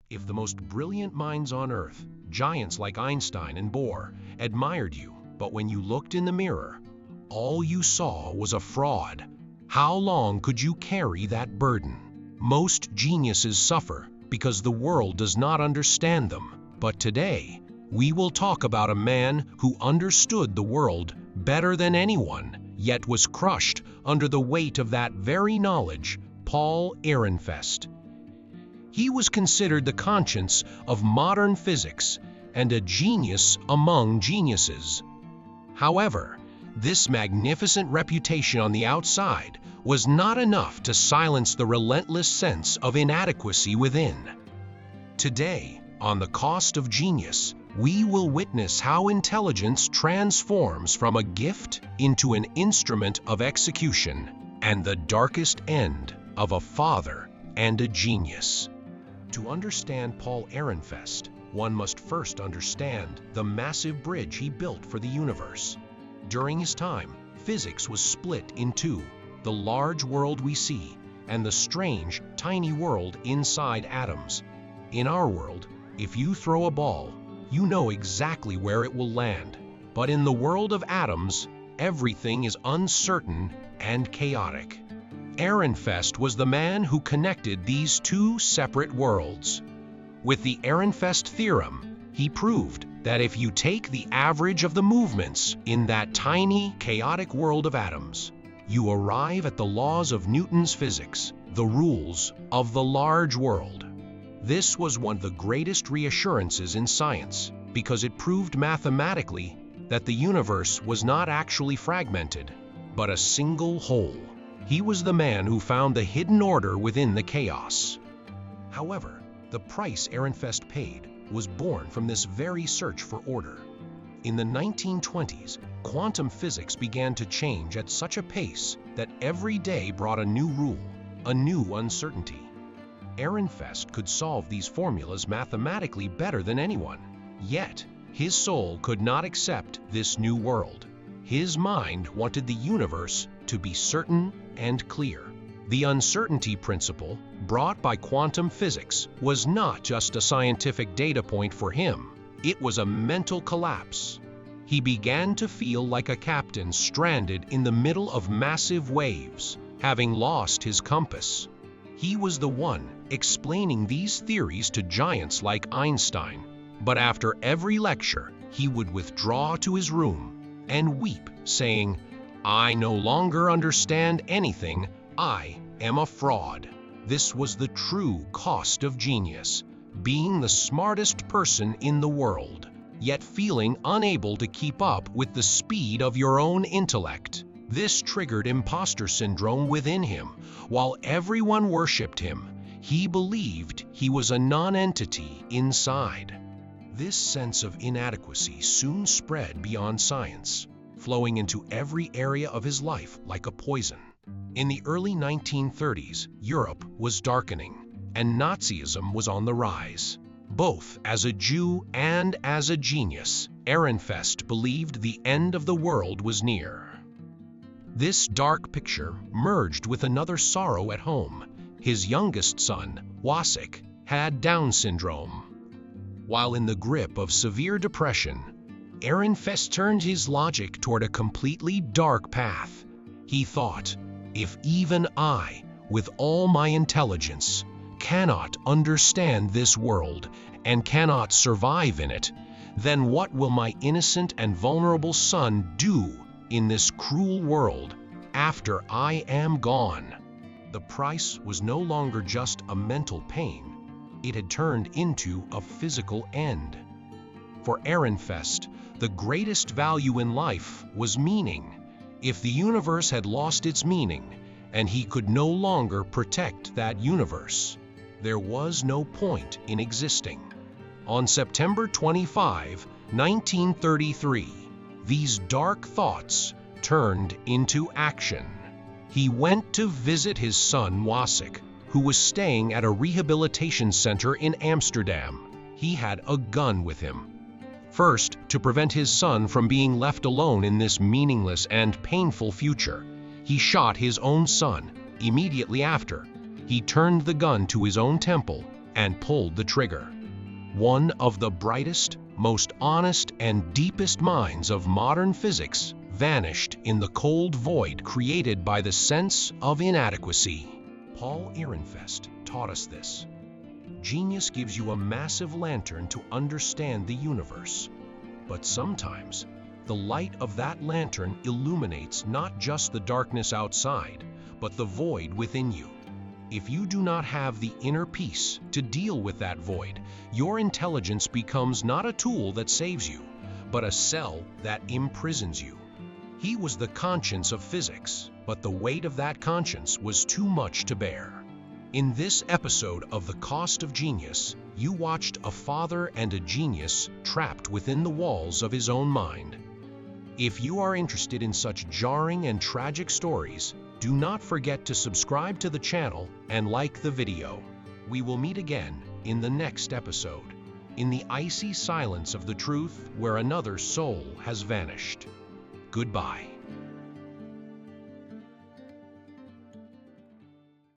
If the most brilliant minds on Earth, giants like Einstein and Bohr, admired you, but when you looked in the mirror, all you saw was a fraud, how long could you carry that burden? Most geniuses suffer because the world does not understand them. But today, we will talk about a man who understood the world better than anyone, yet was crushed under the weight of that very knowledge, Paul Ehrenfest. He was considered the conscience of modern physics and a genius among geniuses. However, this magnificent reputation on the outside was not enough to silence the relentless sense of inadequacy within. Today, on The Cost of Genius, we will witness how intelligence transforms from a gift into an instrument of execution, and the darkest end of a father and a genius. To understand Paul Ehrenfest, one must first understand the massive bridge he built for the universe. During his time, physics was split in two: the large world we see and the strange, tiny world inside atoms. In our world, if you throw a ball, you know exactly where it will land. But in the world of atoms, everything is uncertain and chaotic. Ehrenfest was the man who connected these two separate worlds. With the Ehrenfest theorem, he proved that if you take the average of the movements in that tiny, chaotic world of atoms, you arrive at the laws of Newton's physics, the rules of the large world. This was one of the greatest reassurances in science, because it proved mathematically that the universe was not actually fragmented, but a single whole. He was the man who found the hidden order within the chaos. However, the price Ehrenfest paid was born from this very search for order. In the 1920s, quantum physics began to change at such a pace that every day brought a new rule, a new uncertainty. Ehrenfest could solve these formulas mathematically better than anyone. Yet, his soul could not accept this new world. His mind wanted the universe to be certain and clear. The uncertainty principle, brought by quantum physics, was not just a scientific data point for him. It was a mental collapse. He began to feel like a captain stranded in the middle of massive waves, having lost his compass. He was the one explaining these theories to giants like Einstein, but after every lecture, he would withdraw to his room and weep, saying, "I no longer understand anything. I am a fraud." This was the true cost of genius, being the smartest person in the world, yet feeling unable to keep up with the speed of your own intellect. This triggered imposter syndrome within him. While everyone worshipped him, he believed he was a non-entity inside. This sense of inadequacy soon spread beyond science, flowing into every area of his life like a poison. In the early 1930s, Europe was darkening, and Nazism was on the rise. Both as a Jew and as a genius, Ehrenfest believed the end of the world was near. This dark picture merged with another sorrow at home. His youngest son, Wasik, had Down syndrome. While in the grip of severe depression, Ehrenfest turned his logic toward a completely dark path. He thought, if even I, with all my intelligence, cannot understand this world and cannot survive in it, then what will my innocent and vulnerable son do in this cruel world after I am gone? The price was no longer just a mental pain. It had turned into a physical end. For Ehrenfest, the greatest value in life was meaning. If the universe had lost its meaning, and he could no longer protect that universe, there was no point in existing. On September 25, 1933, these dark thoughts turned into action. He went to visit his son Wasik, who was staying at a rehabilitation center in Amsterdam. He had a gun with him. First, to prevent his son from being left alone in this meaningless and painful future, he shot his own son. Immediately after, he turned the gun to his own temple and pulled the trigger. One of the brightest, most honest, and deepest minds of modern physics vanished in the cold void created by the sense of inadequacy. Paul Ehrenfest taught us this. Genius gives you a massive lantern to understand the universe. But sometimes, the light of that lantern illuminates not just the darkness outside, but the void within you. If you do not have the inner peace to deal with that void, your intelligence becomes not a tool that saves you, but a cell that imprisons you. He was the conscience of physics, but the weight of that conscience was too much to bear. In this episode of The Cost of Genius, you watched a father and a genius trapped within the walls of his own mind. If you are interested in such jarring and tragic stories, do not forget to subscribe to the channel and like the video. We will meet again in the next episode, in the icy silence of the truth where another soul has vanished. Goodbye.